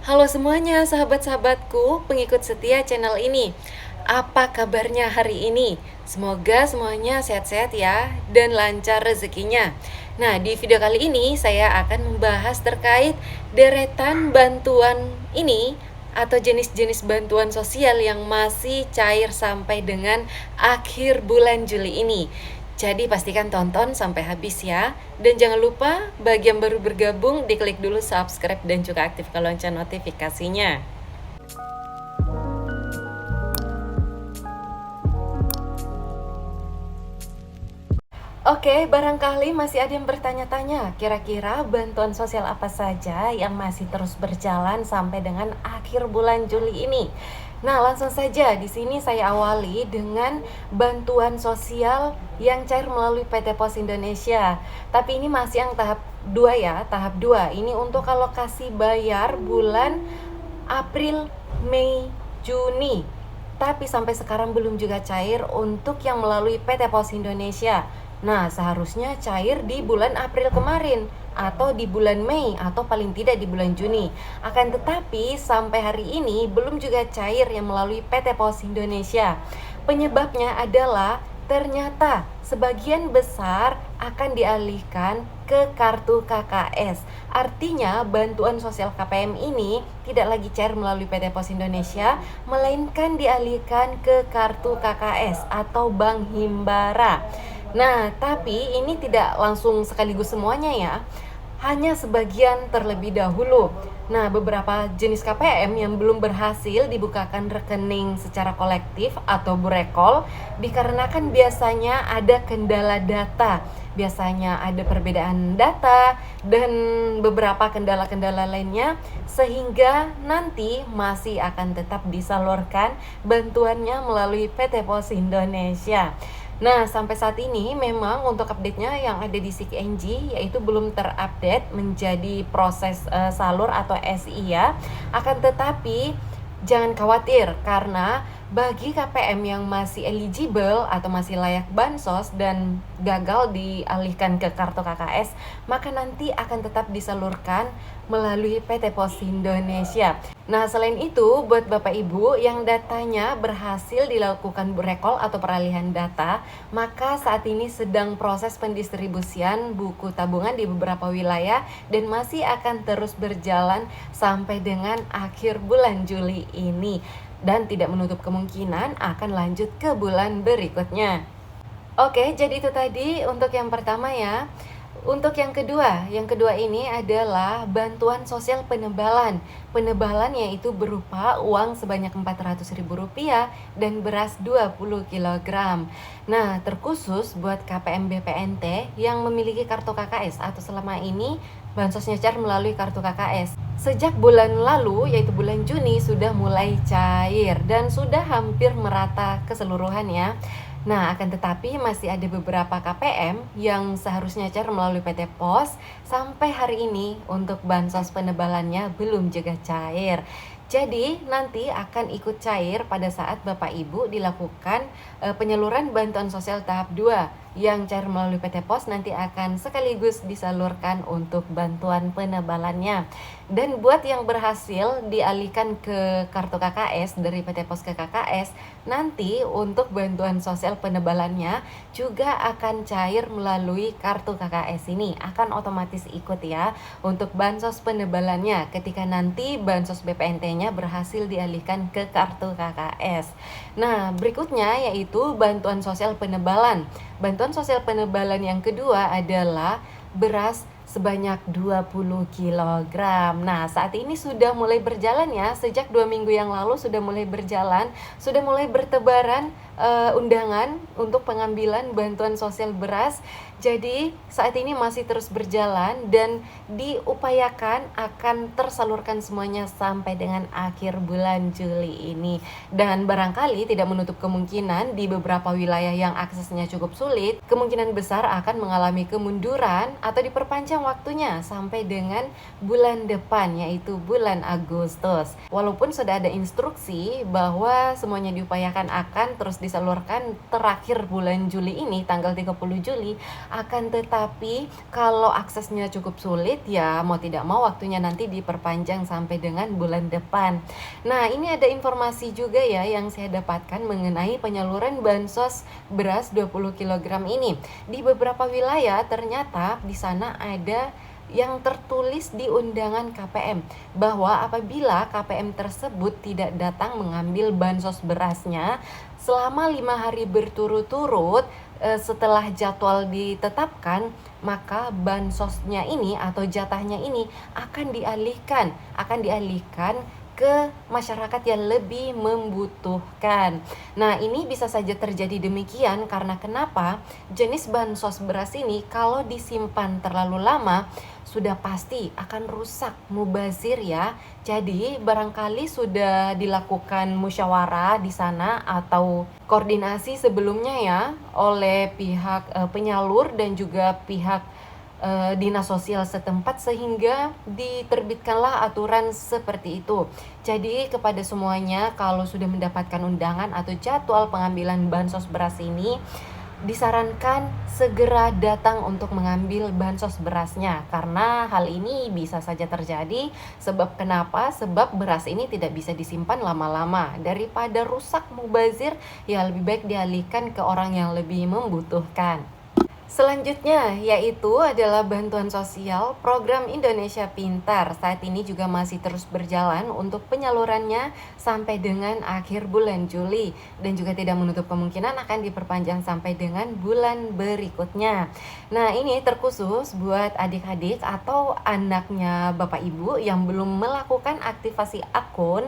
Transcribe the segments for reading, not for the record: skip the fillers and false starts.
Halo semuanya, sahabat-sahabatku, pengikut setia channel ini. Apa kabarnya hari ini? Semoga semuanya sehat-sehat ya dan lancar rezekinya. Nah, di video kali ini saya akan membahas terkait deretan bantuan ini atau jenis-jenis bantuan sosial yang masih cair sampai dengan akhir bulan Juli ini. Jadi pastikan tonton sampai habis ya. Dan jangan lupa bagi yang baru bergabung diklik dulu subscribe dan juga aktifkan lonceng notifikasinya. Oke, barangkali masih ada yang bertanya-tanya, kira-kira bantuan sosial apa saja yang masih terus berjalan sampai dengan akhir bulan Juli ini? Nah, langsung saja di sini saya awali dengan bantuan sosial yang cair melalui PT Pos Indonesia. Tapi ini masih yang tahap 2 ya, tahap 2. Ini untuk alokasi bayar bulan April, Mei, Juni. Tapi sampai sekarang belum juga cair untuk yang melalui PT Pos Indonesia. Nah, seharusnya cair di bulan April kemarin atau di bulan Mei atau paling tidak di bulan Juni. Akan tetapi sampai hari ini belum juga cair yang melalui PT Pos Indonesia. Penyebabnya adalah ternyata sebagian besar akan dialihkan ke kartu KKS. Artinya bantuan sosial KPM ini tidak lagi cair melalui PT Pos Indonesia, melainkan dialihkan ke kartu KKS atau Bank Himbara. Nah, tapi ini tidak langsung sekaligus semuanya ya, hanya sebagian terlebih dahulu. Nah, beberapa jenis KPM yang belum berhasil dibukakan rekening secara kolektif atau burekol dikarenakan biasanya ada kendala data. Biasanya ada perbedaan data dan beberapa kendala-kendala lainnya sehingga nanti masih akan tetap disalurkan bantuannya melalui PT Pos Indonesia. Nah, sampai saat ini memang untuk update-nya yang ada di SIKNG yaitu belum terupdate menjadi proses salur atau SI ya. Akan tetapi jangan khawatir karena bagi KPM yang masih eligible atau masih layak bansos dan gagal dialihkan ke kartu KKS, maka nanti akan tetap disalurkan melalui PT Pos Indonesia. Nah, selain itu, buat Bapak Ibu yang datanya berhasil dilakukan recall atau peralihan data, maka saat ini sedang proses pendistribusian buku tabungan di beberapa wilayah dan masih akan terus berjalan sampai dengan akhir bulan Juli ini. Dan tidak menutup kemungkinan akan lanjut ke bulan berikutnya. Oke, jadi itu tadi untuk yang pertama ya. Untuk yang kedua ini adalah bantuan sosial penebalan. Penebalan yaitu berupa uang sebanyak Rp400.000 dan beras 20 kg. Nah, terkhusus buat KPM BPNT yang memiliki kartu KKS atau selama ini bansosnya cair melalui kartu KKS. Sejak bulan lalu, yaitu bulan Juni, sudah mulai cair dan sudah hampir merata keseluruhan ya. Nah, akan tetapi masih ada beberapa KPM yang seharusnya cair melalui PT Pos sampai hari ini untuk bansos penebalannya belum juga cair. Jadi nanti akan ikut cair pada saat Bapak Ibu dilakukan penyaluran bantuan sosial tahap 2 yang cair melalui PT Pos nanti akan sekaligus disalurkan untuk bantuan penebalannya. Dan buat yang berhasil dialihkan ke kartu KKS dari PT Pos ke KKS, nanti untuk bantuan sosial penebalannya juga akan cair melalui kartu KKS ini, akan otomatis ikut ya untuk bansos penebalannya ketika nanti bansos BPNT-nya berhasil dialihkan ke kartu KKS. Nah, berikutnya yaitu bantuan sosial penebalan. Bantuan sosial penebalan yang kedua adalah beras sebanyak 20 kg. Nah, saat ini sudah mulai berjalan ya, sejak 2 minggu yang lalu sudah mulai berjalan, sudah mulai bertebaran undangan untuk pengambilan bantuan sosial beras. Jadi saat ini masih terus berjalan dan diupayakan akan tersalurkan semuanya sampai dengan akhir bulan Juli ini. Dan barangkali tidak menutup kemungkinan di beberapa wilayah yang aksesnya cukup sulit, kemungkinan besar akan mengalami kemunduran atau diperpanjang waktunya sampai dengan bulan depan yaitu bulan Agustus. Walaupun sudah ada instruksi bahwa semuanya diupayakan akan terus disalurkan terakhir bulan Juli ini tanggal 30 Juli, Akan tetapi kalau aksesnya cukup sulit ya mau tidak mau waktunya nanti diperpanjang sampai dengan bulan depan. Nah, ini ada informasi juga ya yang saya dapatkan mengenai penyaluran bansos beras 20 kilogram ini. Di beberapa wilayah ternyata di sana ada yang tertulis di undangan KPM bahwa apabila KPM tersebut tidak datang mengambil bansos berasnya selama 5 hari berturut-turut setelah jadwal ditetapkan, maka bansosnya ini atau jatahnya ini akan dialihkan ke masyarakat yang lebih membutuhkan. Nah, ini bisa saja terjadi demikian karena kenapa? Jenis bansos beras ini kalau disimpan terlalu lama sudah pasti akan rusak, mubazir ya. Jadi, barangkali sudah dilakukan musyawarah di sana atau koordinasi sebelumnya ya oleh pihak penyalur dan juga pihak dinas sosial setempat sehingga diterbitkanlah aturan seperti itu. Jadi kepada semuanya kalau sudah mendapatkan undangan atau jadwal pengambilan bansos beras ini disarankan segera datang untuk mengambil bansos berasnya karena hal ini bisa saja terjadi sebab kenapa? Sebab beras ini tidak bisa disimpan lama-lama. Daripada rusak mubazir ya lebih baik dialihkan ke orang yang lebih membutuhkan. Selanjutnya yaitu adalah bantuan sosial program Indonesia Pintar. Saat ini juga masih terus berjalan untuk penyalurannya sampai dengan akhir bulan Juli dan juga tidak menutup kemungkinan akan diperpanjang sampai dengan bulan berikutnya. Nah, ini terkhusus buat adik-adik atau anaknya Bapak Ibu yang belum melakukan aktivasi akun,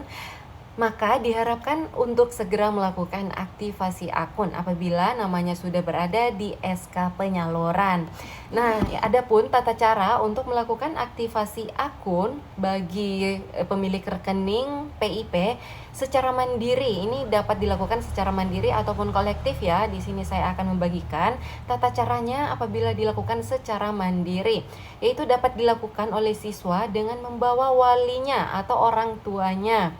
maka diharapkan untuk segera melakukan aktivasi akun apabila namanya sudah berada di SK penyaluran. Nah, adapun tata cara untuk melakukan aktivasi akun bagi pemilik rekening PIP secara mandiri, ini dapat dilakukan secara mandiri ataupun kolektif ya. Di sini saya akan membagikan tata caranya apabila dilakukan secara mandiri, yaitu dapat dilakukan oleh siswa dengan membawa walinya atau orang tuanya.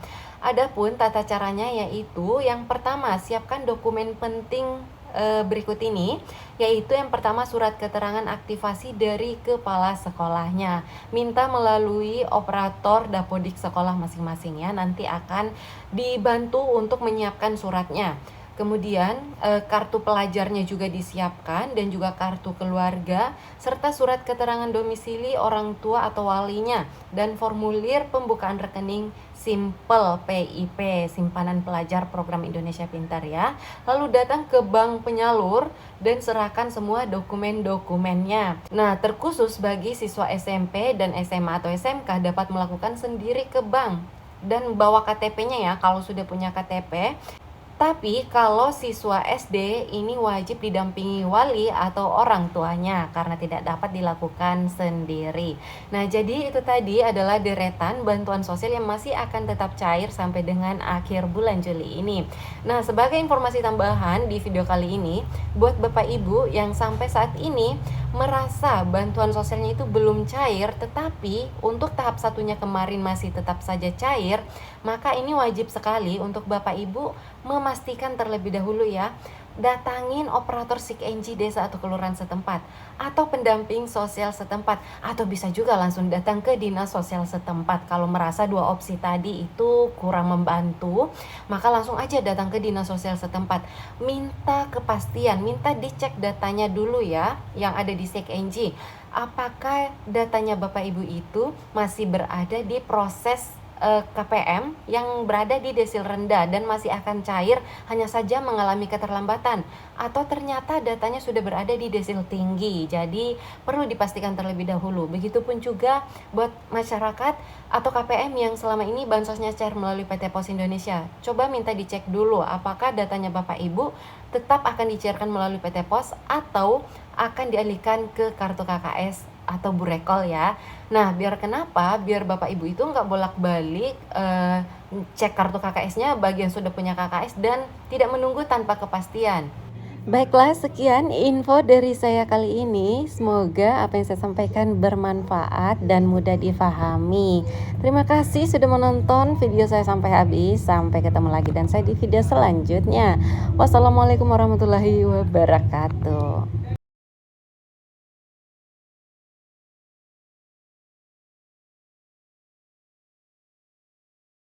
Adapun tata caranya yaitu yang pertama siapkan dokumen penting berikut ini, yaitu yang pertama surat keterangan aktivasi dari kepala sekolahnya. Minta melalui operator dapodik sekolah masing-masing ya, nanti akan dibantu untuk menyiapkan suratnya. Kemudian kartu pelajarnya juga disiapkan dan juga kartu keluarga serta surat keterangan domisili orang tua atau walinya dan formulir pembukaan rekening Simple PIP, simpanan pelajar program Indonesia Pintar ya. Lalu datang ke bank penyalur dan serahkan semua dokumen-dokumennya. Nah, terkhusus bagi siswa SMP dan SMA atau SMK dapat melakukan sendiri ke bank dan bawa KTP-nya ya kalau sudah punya KTP. Tapi kalau siswa SD ini wajib didampingi wali atau orang tuanya karena tidak dapat dilakukan sendiri. Nah, jadi itu tadi adalah deretan bantuan sosial yang masih akan tetap cair sampai dengan akhir bulan Juli ini. Nah, sebagai informasi tambahan di video kali ini, buat Bapak Ibu yang sampai saat ini merasa bantuan sosialnya itu belum cair, tetapi untuk tahap satunya kemarin masih tetap saja cair, maka ini wajib sekali untuk Bapak Ibu memastikan terlebih dahulu ya, datangin operator SIKNJ desa atau kelurahan setempat atau pendamping sosial setempat, atau bisa juga langsung datang ke dinas sosial setempat. Kalau merasa dua opsi tadi itu kurang membantu, maka langsung aja datang ke dinas sosial setempat, minta kepastian, minta dicek datanya dulu ya yang ada di SIKNJ, apakah datanya Bapak Ibu itu masih berada di proses KPM yang berada di desil rendah dan masih akan cair, hanya saja mengalami keterlambatan, atau ternyata datanya sudah berada di desil tinggi. Jadi perlu dipastikan terlebih dahulu. Begitupun juga buat masyarakat atau KPM yang selama ini bansosnya cair melalui PT Pos Indonesia. Coba minta dicek dulu apakah datanya Bapak Ibu tetap akan dicairkan melalui PT Pos atau akan dialihkan ke kartu KKS atau burekol ya. Nah, biar kenapa? Biar Bapak Ibu itu nggak bolak-balik cek kartu KKS-nya bagi yang sudah punya KKS dan tidak menunggu tanpa kepastian. Baiklah, sekian info dari saya kali ini. Semoga apa yang saya sampaikan bermanfaat dan mudah difahami. Terima kasih sudah menonton video saya sampai habis. Sampai ketemu lagi dan saya di video selanjutnya. Wassalamualaikum warahmatullahi wabarakatuh.